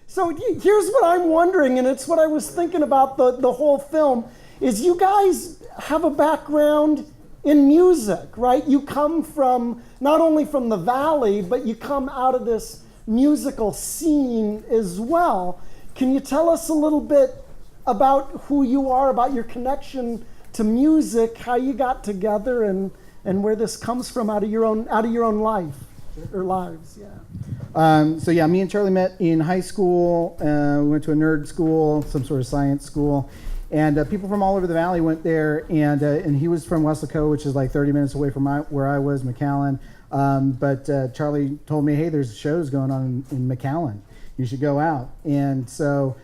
So here's what I'm wondering, and it's what I was thinking about the whole film, is you guys have a background in music, right? You come from, not only from the Valley, but you come out of this musical scene as well. Can you tell us a little bit about who you are, about your connection to music, how you got together, and where this comes from out of your own life or lives? So me and Charlie met in high school. We went to a nerd school, some sort of science school, and people from all over the Valley went there. And he was from Weslaco, which is like 30 minutes away from where I was, McAllen. But Charlie told me, hey, there's shows going on in McAllen. You should go out. And so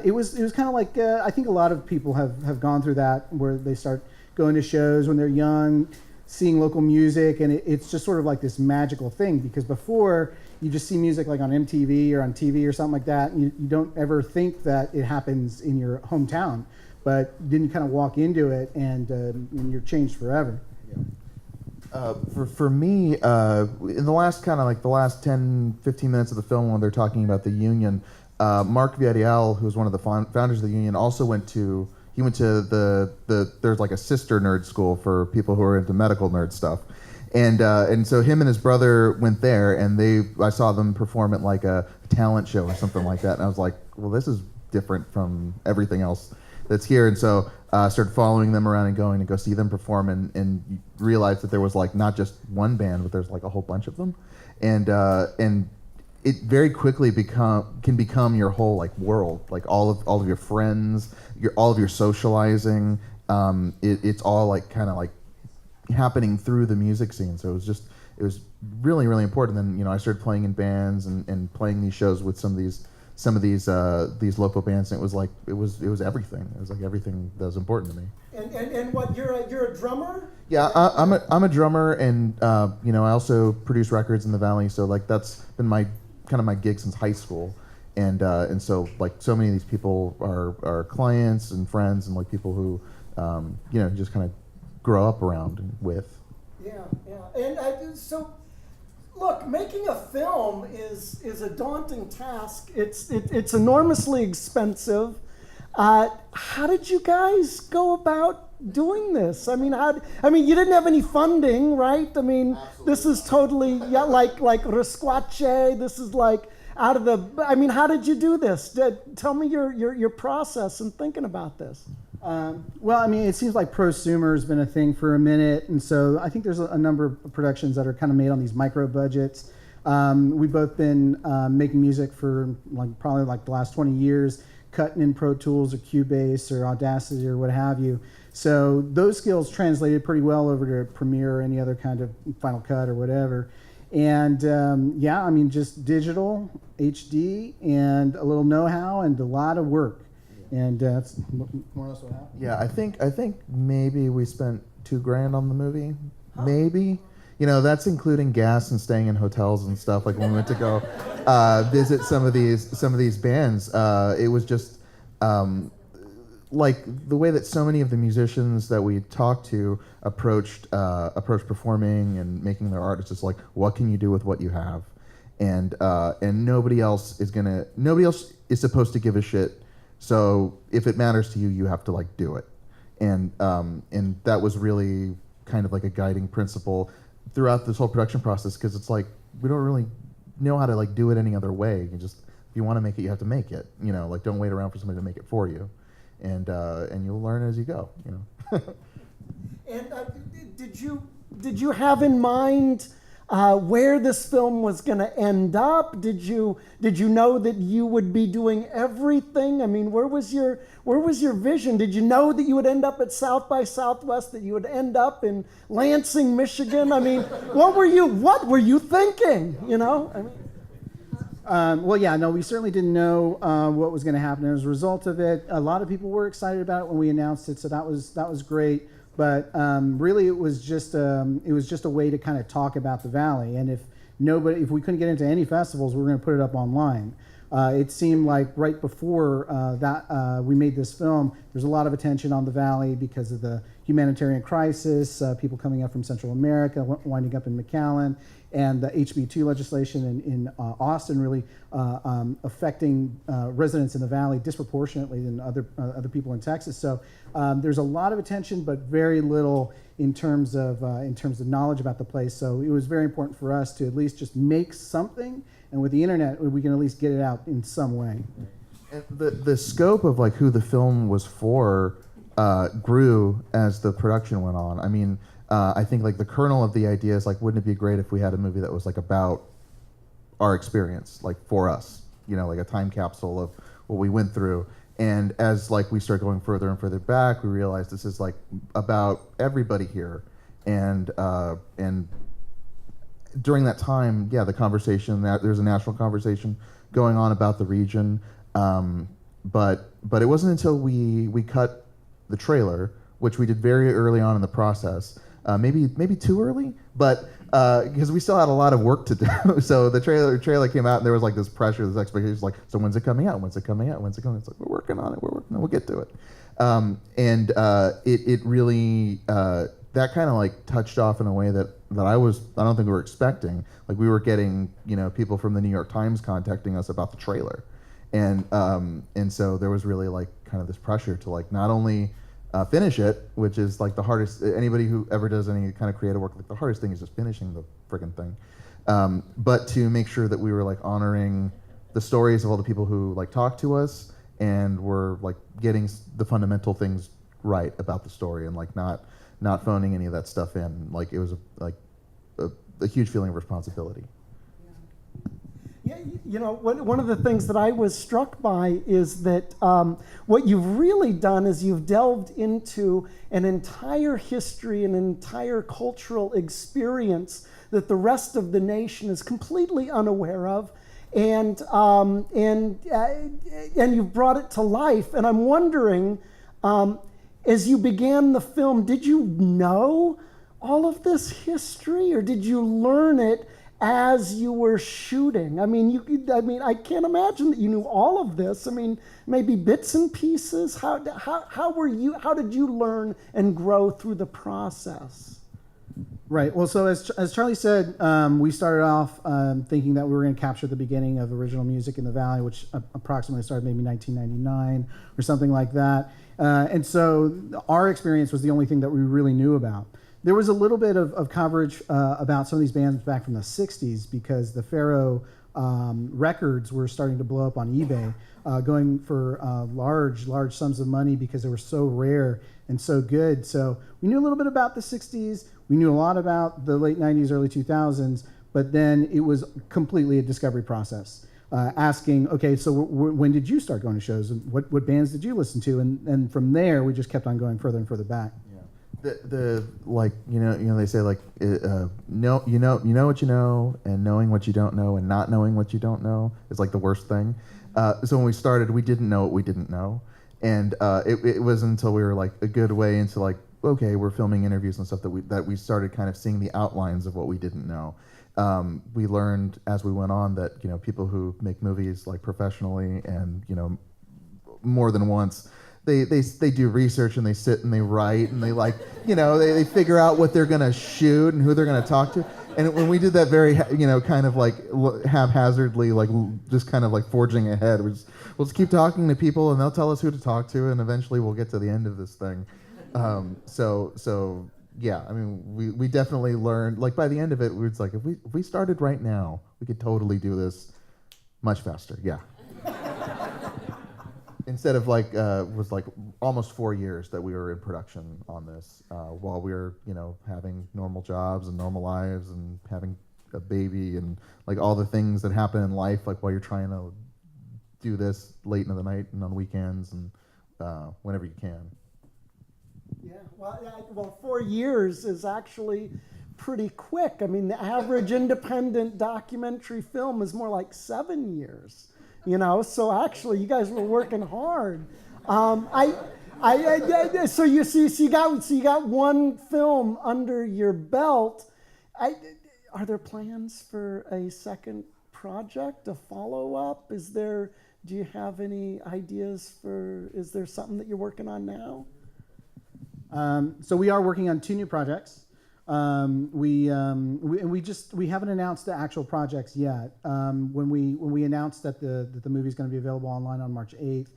it was kind of like, I think a lot of people have gone through that, where they start going to shows when they're young, seeing local music, and it's just sort of like this magical thing, because before you just see music like on MTV or on TV or something like that, and you don't ever think that it happens in your hometown, but then you kind of walk into it and you're changed forever. For me, in the last the last 10, 15 minutes of the film, when they're talking about the union, Mark Viadiel, who was one of the founders of the union, also went to there's like a sister nerd school for people who are into medical nerd stuff. And so him and his brother went there, and I saw them perform at like a talent show or something like that, and I was like, well, this is different from everything else that's here. And so I started following them around and going to go see them perform, and realized that there was like not just one band, but there's like a whole bunch of them, and it very quickly can become your whole like world, like all of your friends, all of your socializing. It's all like kind of like happening through the music scene. So it was really, really important. Then I started playing in bands and playing these shows with some of these local bands, and it was everything. It was like everything that was important to me. And what, you're a drummer? Yeah, I'm a drummer, and I also produce records in the Valley. So like that's been my gig since high school, and so like so many of these people are clients and friends, and like people who just kind of grow up around and with. Yeah. And so, look, making a film is a daunting task. It's enormously expensive. How did you guys go about doing this? I mean, you didn't have any funding, right? I mean, absolutely. This is totally like Resquache. This is like out of the. I mean, how did you do this? Tell me your process in thinking about this. It seems like prosumer has been a thing for a minute, and so I think there's a number of productions that are kind of made on these micro budgets. We've both been making music for probably the last 20 years, cutting in Pro Tools or Cubase or Audacity or what have you. So those skills translated pretty well over to Premiere or any other kind of Final Cut or whatever. And just digital, HD, and a little know-how and a lot of work. And that's more or less what happened. Yeah, I think maybe we spent $2,000 on the movie. Huh. Maybe. That's including gas and staying in hotels and stuff. Like when we went to go visit some of these bands, it was just like the way that so many of the musicians that we talked to approached performing and making their art. It's just like, what can you do with what you have? And nobody else is supposed to give a shit. So if it matters to you, you have to like do it. And that was really kind of like a guiding principle throughout this whole production process, because it's like we don't really know how to like do it any other way. You just, if you want to make it, you have to make it. Like don't wait around for somebody to make it for you, and you'll learn as you go. And did you have in mind where this film was going to end up? Did you know that you would be doing everything? I mean, where was your vision? Did you know that you would end up at South by Southwest? That you would end up in Lansing, Michigan? I mean, what were you thinking? We certainly didn't know what was going to happen as a result of it. A lot of people were excited about it when we announced it, so that was great. But really, it was just a way to kind of talk about the Valley. And if we couldn't get into any festivals, we were going to put it up online. It seemed like right before we made this film, there's a lot of attention on the Valley because of the humanitarian crisis, people coming up from Central America, winding up in McAllen, and the HB2 legislation in Austin really affecting residents in the Valley disproportionately than other people in Texas. So there's a lot of attention, but very little in terms of knowledge about the place. So it was very important for us to at least just make something, and with the internet, we can at least get it out in some way. And the scope of like who the film was for grew as the production went on. I mean, I think like the kernel of the idea is like, wouldn't it be great if we had a movie that was like about our experience, like for us, like a time capsule of what we went through. And as like we start going further and further back, we realize this is like about everybody here. And during that time, the conversation, that there's a national conversation going on about the region. But it wasn't until we cut the trailer, which we did very early on in the process, maybe too early, but because we still had a lot of work to do. So the trailer came out, and there was like this pressure, this expectation, like, so when's it coming out? When's it coming out? When's it coming? It's like, we're working on it. We'll get to it. It really that kind of like touched off in a way that I don't think we were expecting. Like we were getting people from the New York Times contacting us about the trailer. And so there was really like kind of this pressure to like not only finish it, which is like the hardest. Anybody who ever does any kind of creative work, like the hardest thing is just finishing the friggin' thing. But to make sure that we were like honoring the stories of all the people who like talked to us and were like getting the fundamental things right about the story and like not phoning any of that stuff in. Like it was a huge feeling of responsibility. Yeah, one of the things that I was struck by is that what you've really done is you've delved into an entire history, an entire cultural experience that the rest of the nation is completely unaware of, and you've brought it to life. And I'm wondering, as you began the film, did you know all of this history, or did you learn it as you were shooting? I mean, I can't imagine that you knew all of this. I mean, maybe bits and pieces. How did you learn and grow through the process? Right. Well, so as Charlie said, we started off thinking that we were going to capture the beginning of original music in the Valley, which approximately started maybe 1999 or something like that. And so our experience was the only thing that we really knew about. There was a little bit of coverage about some of these bands back from the 60s because the Pharaoh records were starting to blow up on eBay, going for large sums of money because they were so rare and so good. So we knew a little bit about the 60s. We knew a lot about the late 90s, early 2000s, but then it was completely a discovery process. Asking, okay, so when did you start going to shows, and what bands did you listen to? And from there, we just kept on going further and further back. The like they say like know what you know, and knowing what you don't know and not knowing what you don't know is like the worst thing. So when we started, we didn't know what we didn't know, and it wasn't until we were like a good way into like, okay, we're filming interviews and stuff that we started kind of seeing the outlines of what we didn't know. We learned as we went on that people who make movies like professionally and more than once, they do research and they sit and they write and they like they figure out what they're gonna shoot and who they're gonna talk to. And when we did that very kind of like haphazardly, like just kind of like forging ahead, we'll just keep talking to people and they'll tell us who to talk to, and eventually we'll get to the end of this thing. So yeah, I mean, we definitely learned, like by the end of it, we was like, if we started right now, we could totally do this much faster. Yeah. Instead of like, was like almost 4 years that we were in production on this, while we were, having normal jobs and normal lives and having a baby and like all the things that happen in life, like while you're trying to do this late into the night and on weekends and whenever you can. Yeah, well, 4 years is actually pretty quick. I mean, the average independent documentary film is more like 7 years. So actually, you guys were working hard. So you got one film under your belt. Are there plans for a second project, a follow-up? Do you have any ideas is there something that you're working on now? So we are working on 2 new projects. We haven't announced the actual projects yet. When we announced that the movie is going to be available online on March 8th,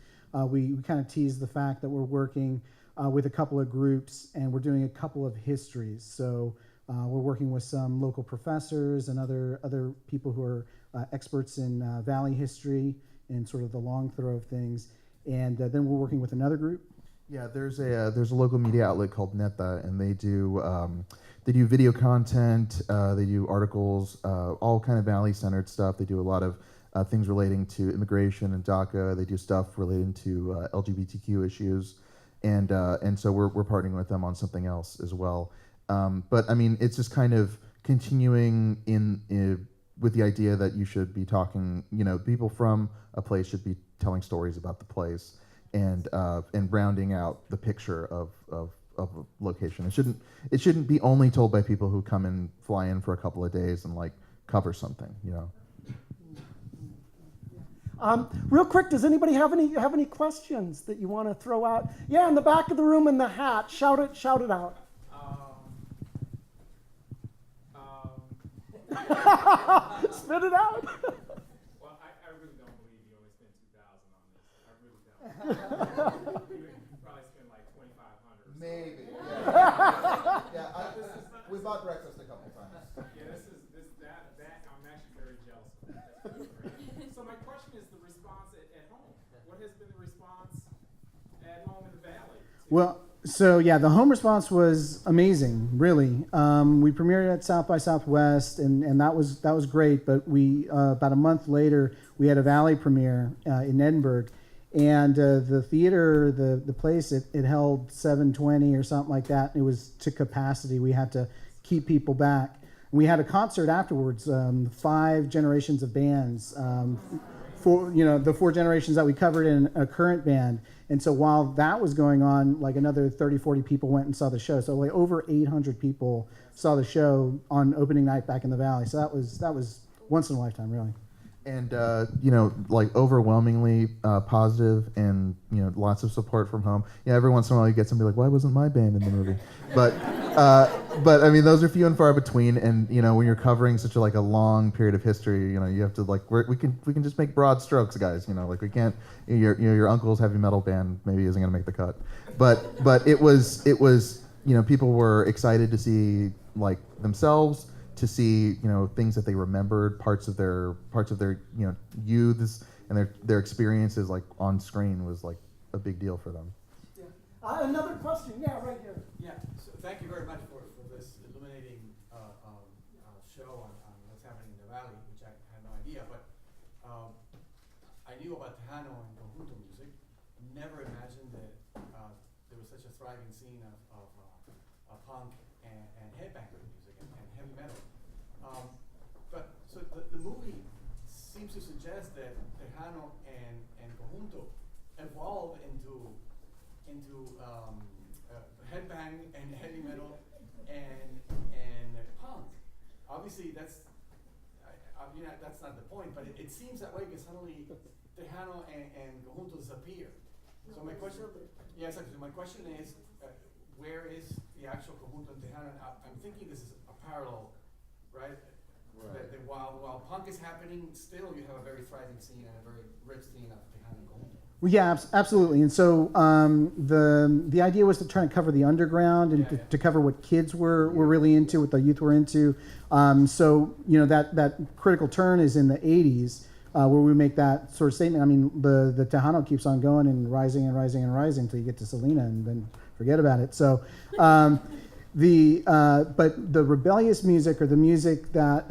we kind of teased the fact that we're working with a couple of groups and we're doing a couple of histories. So we're working with some local professors and other people who are experts in Valley history and sort of the long throw of things. And then we're working with another group. Yeah, there's a local media outlet called Neta, and they do video content, they do articles, all kind of Valley-centered stuff. They do a lot of things relating to immigration and DACA. They do stuff relating to LGBTQ issues, and so we're partnering with them on something else as well. But I mean, it's just kind of continuing in with the idea that you should be talking. People from a place should be telling stories about the place. And rounding out the picture of a location. It shouldn't be only told by people who come and fly in for a couple of days and like cover something. Real quick, does anybody have any questions that you want to throw out? Yeah, in the back of the room in the hat. Shout it out. Spit it out. Well, I really don't believe you only spent $2,000 on this. I really don't. You probably spent like $2,500. Maybe. Yeah. We bought breakfast a couple times. Yeah, that. I'm actually very jealous of that. That's really great. So my question is the response at home. What has been the response at home in the Valley? Well, so yeah, the home response was amazing, really. We premiered at South by Southwest, and that was great. But we about a month later, we had a Valley premiere in Edinburgh, and the theater, the place, it held 720 or something like that. It was to capacity. We had to keep people back. We had a concert afterwards. 5 generations of bands. The 4 generations that we covered in a current band. And so while that was going on, like another 30, 40 people went and saw the show. So like over 800 people saw the show on opening night back in the Valley. So that was once in a lifetime, really. And like overwhelmingly positive, and lots of support from home. Yeah, every once in a while you get somebody like, "Why wasn't my band in the movie?" But I mean, those are few and far between. And when you're covering such a long period of history, you have to we can just make broad strokes, guys. We can't. Your uncle's heavy metal band maybe isn't going to make the cut, but it was people were excited to see themselves. To see things that they remembered, parts of their youths and their experiences on screen was a big deal for them. Yeah. Another question, yeah, right here. Yeah, so thank you very much for this illuminating show on what's happening in the Valley, which I had no idea, but I knew about Tejano and conjunto music. Never imagined that there was such a thriving scene of punk and headbanger music and heavy metal. But so the movie seems to suggest that Tejano and conjunto evolved into headbang and heavy metal and punk. Obviously, that's not the point, but it seems that way because suddenly Tejano and conjunto disappear. So my question, So my question is, where is the actual conjunto and Tejano? I'm thinking this is a parallel, right? That while punk is happening, still you have a very thriving scene and a very rich scene of Tejano and conjunto. Well, yeah, absolutely. And so the idea was to try and cover the underground and to cover what kids were really into, what the youth were into. So that critical turn is in the 80s. Where we make that sort of statement. I mean, the Tejano keeps on going and rising and rising and rising until you get to Selena and then forget about it. So, but the rebellious music or the music that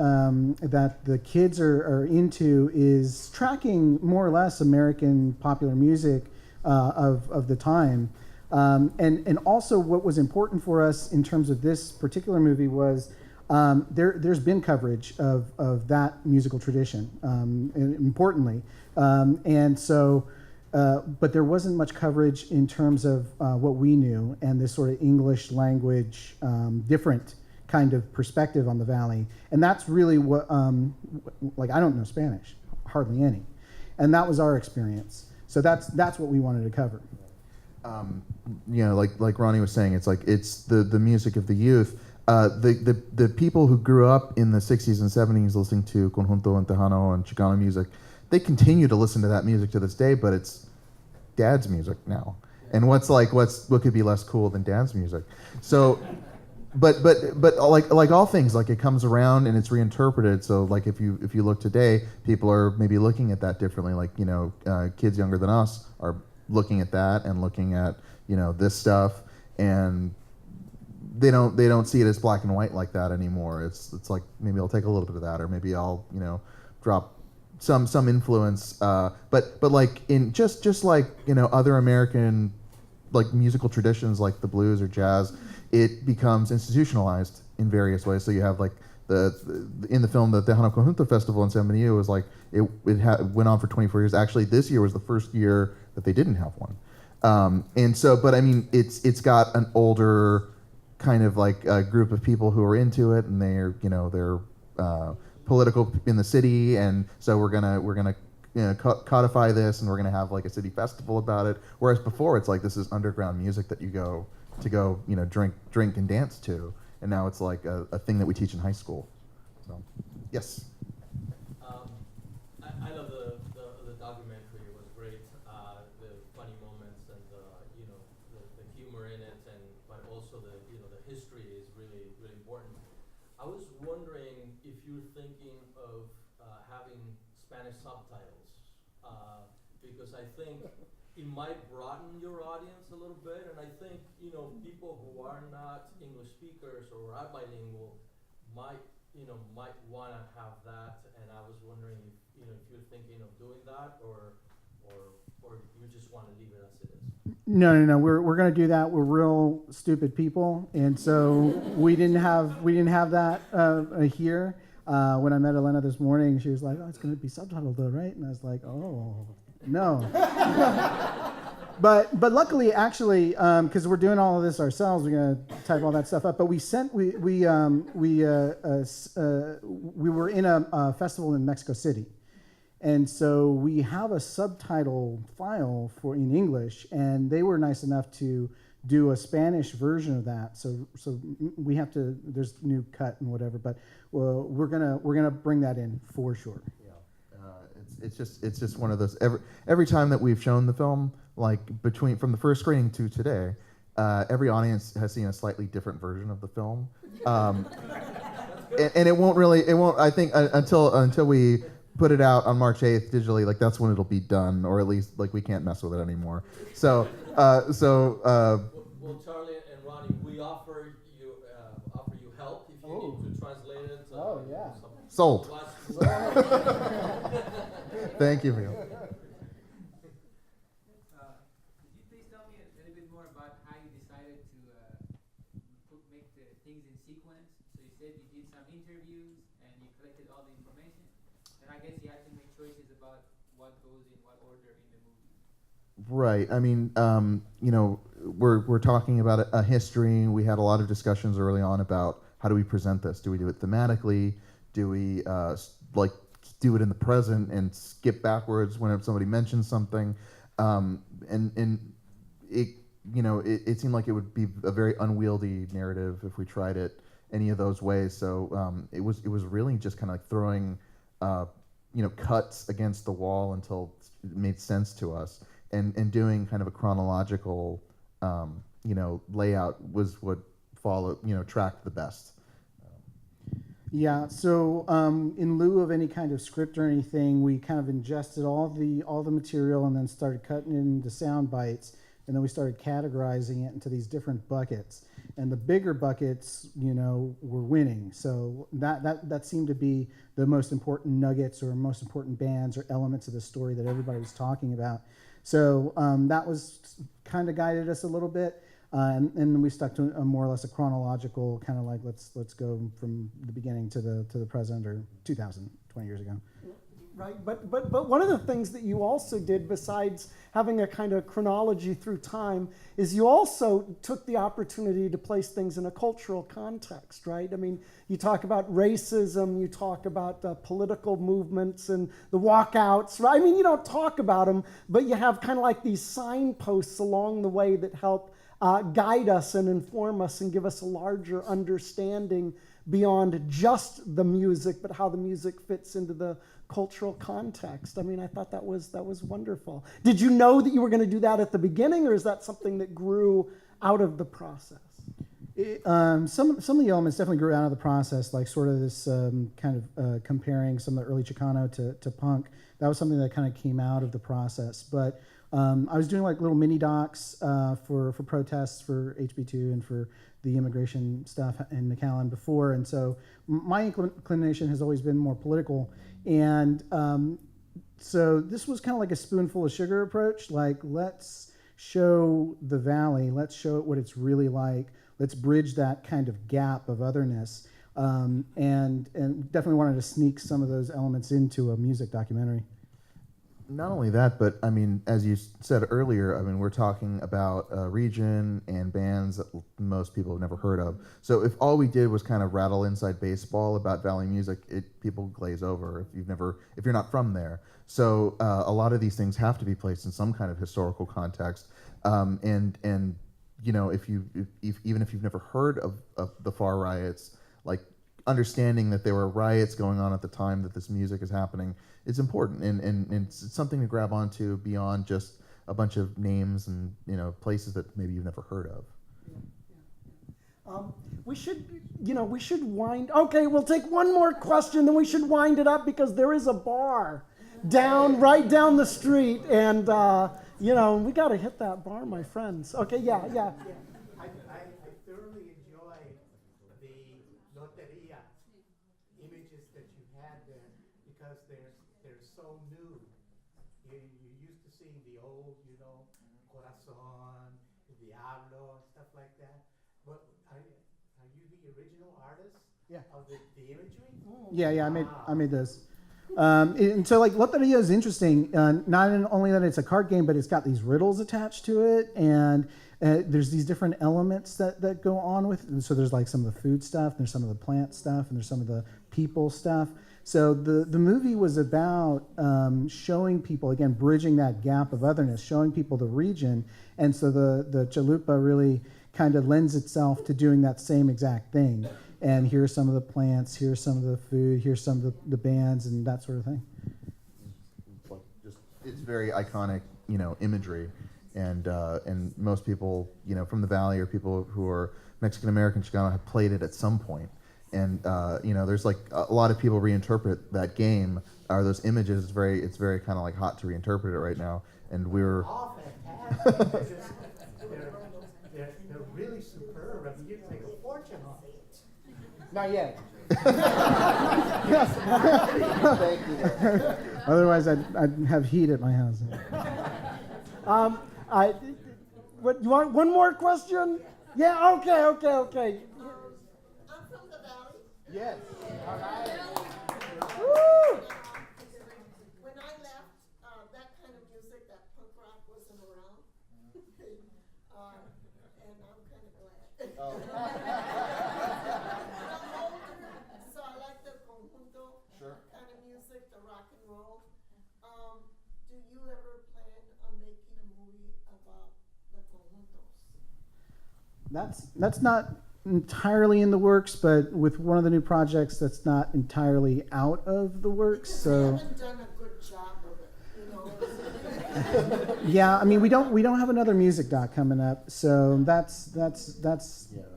the kids are into is tracking more or less American popular music of the time. And also what was important for us in terms of this particular movie was there's been coverage of that musical tradition, importantly. And so, but there wasn't much coverage in terms of what we knew and this sort of English language, different kind of perspective on the Valley. And that's really what, I don't know Spanish, hardly any. And that was our experience. So that's what we wanted to cover. like Ronnie was saying, it's the music of the youth. The people who grew up in the 60s and 70s listening to conjunto and tejano and Chicano music, they continue to listen to that music to this day, but it's dad's music now. And what could be less cool than dad's music? So, but like all things, like it comes around and it's reinterpreted. So like if you look today, people are maybe looking at that differently. Like kids younger than us are looking at that and looking at this stuff, and they don't see it as black and white like that anymore. It's like maybe I'll take a little bit of that, or maybe I'll drop some influence. But like in just like other American like musical traditions like the blues or jazz, it becomes institutionalized in various ways. So you have like in the film the Tejano Conjunto Festival in San Benito was like it went on for 24 years. Actually, this year was the first year that they didn't have one. And so, but I mean, it's got an older kind of like a group of people who are into it, and they're political in the city, and so we're gonna codify this, and we're gonna have like a city festival about it. Whereas before, it's like this is underground music that you go drink and dance to, and now it's like a thing that we teach in high school. So, yes. I love the documentary. It was great. The funny moments and the humor in it, but also the history is really really important. I was wondering if you're thinking of having Spanish subtitles, because I think it might broaden your audience a little bit, and I think people who are not English speakers or are bilingual might want to have that. And I was wondering if you're thinking of doing that, or you just want to leave it as it is. No. We're going to do that. We're real stupid people, and so we didn't have that here. When I met Elena this morning, she was like, "Oh, it's going to be subtitled though, right?" And I was like, "Oh, no." But luckily, actually, because we're doing all of this ourselves, we're going to type all that stuff up. But we were in a festival in Mexico City. And so we have a subtitle file in English, and they were nice enough to do a Spanish version of that. So we have to. There's new cut and whatever, but we're gonna bring that in for sure. Yeah, it's just one of those. Every time that we've shown the film, like from the first screening to today, every audience has seen a slightly different version of the film, and it won't. I think until we put it out on March 8th digitally, like that's when it'll be done, or at least like we can't mess with it anymore. So Well, Charlie and Ronnie, we offer you help if you need to translate it. Oh, yeah. Sold. Thank you, Vela. Could you please tell me a little bit more about how you decided to make the things in sequence? So you said you did some interviews and you collected all the information, and I guess you had to make choices about what goes in what order in the movie. Right. I mean, we're talking about a history. We had a lot of discussions early on about how do we present this? Do we do it thematically? Do we do it in the present and skip backwards whenever somebody mentions something? And it seemed like it would be a very unwieldy narrative if we tried it any of those ways. So it was really just kind of like throwing cuts against the wall until it made sense to us. And doing kind of a chronological, layout was what tracked the best. Yeah. So in lieu of any kind of script or anything, we kind of ingested all the material and then started cutting it into sound bites, and then we started categorizing it into these different buckets. And the bigger buckets, were winning. So that seemed to be the most important nuggets or most important bands or elements of the story that everybody was talking about. So that was kind of guided us a little bit, and then we stuck to a more or less a chronological kind of like let's go from the beginning to the present, or 2020 years ago. Right, but one of the things that you also did, besides having a kind of chronology through time, is you also took the opportunity to place things in a cultural context, right? I mean, you talk about racism, you talk about political movements and the walkouts, right? I mean, you don't talk about them, but you have kind of like these signposts along the way that help guide us and inform us and give us a larger understanding beyond just the music, but how the music fits into the cultural context. I mean, I thought that was wonderful. Did you know that you were going to do that at the beginning, or is that something that grew out of the process? Some of the elements definitely grew out of the process, like sort of this kind of comparing some of the early Chicano to punk. That was something that kind of came out of the process. But I was doing like little mini docs for protests for HB2 and for the immigration stuff in McAllen before, and so my inclination has always been more political. And so this was kind of like a spoonful of sugar approach, like let's show the Valley, let's show it what it's really like. Let's bridge that kind of gap of otherness, and definitely wanted to sneak some of those elements into a music documentary. Not only that, but I mean, as you said earlier, I mean, we're talking about a region and bands that most people have never heard of. So if all we did was kind of rattle inside baseball about Valley music, people glaze over if you're not from there. So a lot of these things have to be placed in some kind of historical context, and you know, even if you've never heard of the Far Riots, like understanding that there were riots going on at the time that this music is happening, it's important, and it's something to grab onto beyond just a bunch of names and, you know, places that maybe you've never heard of. We should wind. Okay, we'll take one more question, then we should wind it up because there is a bar right down the street, and you know, we got to hit that bar, my friends. Okay, yeah. I thoroughly enjoy the loteria images that you had there because they're so new. You're used to seeing the old, you know, Corazon, Diablo, and stuff like that. But are you the original artist of the imagery? Yeah, I made those. And so, like, Loteria is interesting. Not only that it's a card game, but it's got these riddles attached to it, and there's these different elements that go on with it. And so there's like some of the food stuff, and there's some of the plant stuff, and there's some of the people stuff. So the movie was about showing people, again, bridging that gap of otherness, showing people the region, and so the chalupa really kind of lends itself to doing that same exact thing. And here's some of the plants, here's some of the food, here's some of the bands, and that sort of thing. It's very iconic, you know, imagery, and most people, you know, from the Valley or people who are Mexican American Chicano have played it at some point. And you know, there's like a lot of people reinterpret that game or those images. It's very kind of like hot to reinterpret it right now. And we're Fantastic. they're really superb. I mean, you can make a fortune on it. Not yet. Thank you. Otherwise, I'd have heat at my house. What, you want one more question? Yeah. Okay. I'm from the Valley. Yes. Woo! When I left, that kind of music, that punk rock wasn't around. And I'm kind of glad. I'm older, so I like the conjunto kind of music, the rock and roll. Do you ever plan on making a movie about the conjuntos? That's not entirely in the works, but with one of the new projects, that's not entirely out of the works. Because So we haven't done a good job of it, you know. yeah, I mean, we don't have another music doc coming up, so that's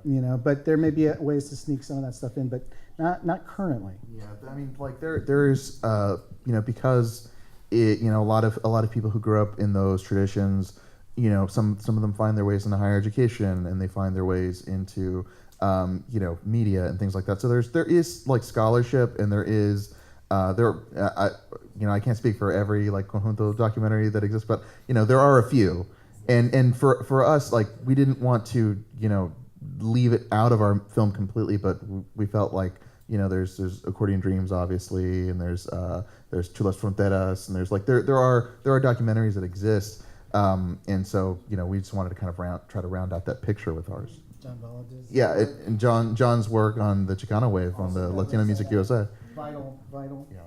you know, but there may be ways to sneak some of that stuff in, but not currently. Yeah, I mean, like there's you know, because you know, a lot of people who grew up in those traditions, you know, some of them find their ways into higher education, and they find their ways into you know, media and things like that. So there is like scholarship, and there is you know, I can't speak for every like conjunto documentary that exists, but you know, there are a few, and for us, like, we didn't want to, you know, leave it out of our film completely, but we felt like, you know, there's Accordion Dreams, obviously, and there's Tu Las Fronteras, and there's like there are documentaries that exist, and so, you know, we just wanted to kind of try to round out that picture with ours. John Valadez. Yeah, and John's work on the Chicano wave on the Latino Music USA. Vital. Yeah.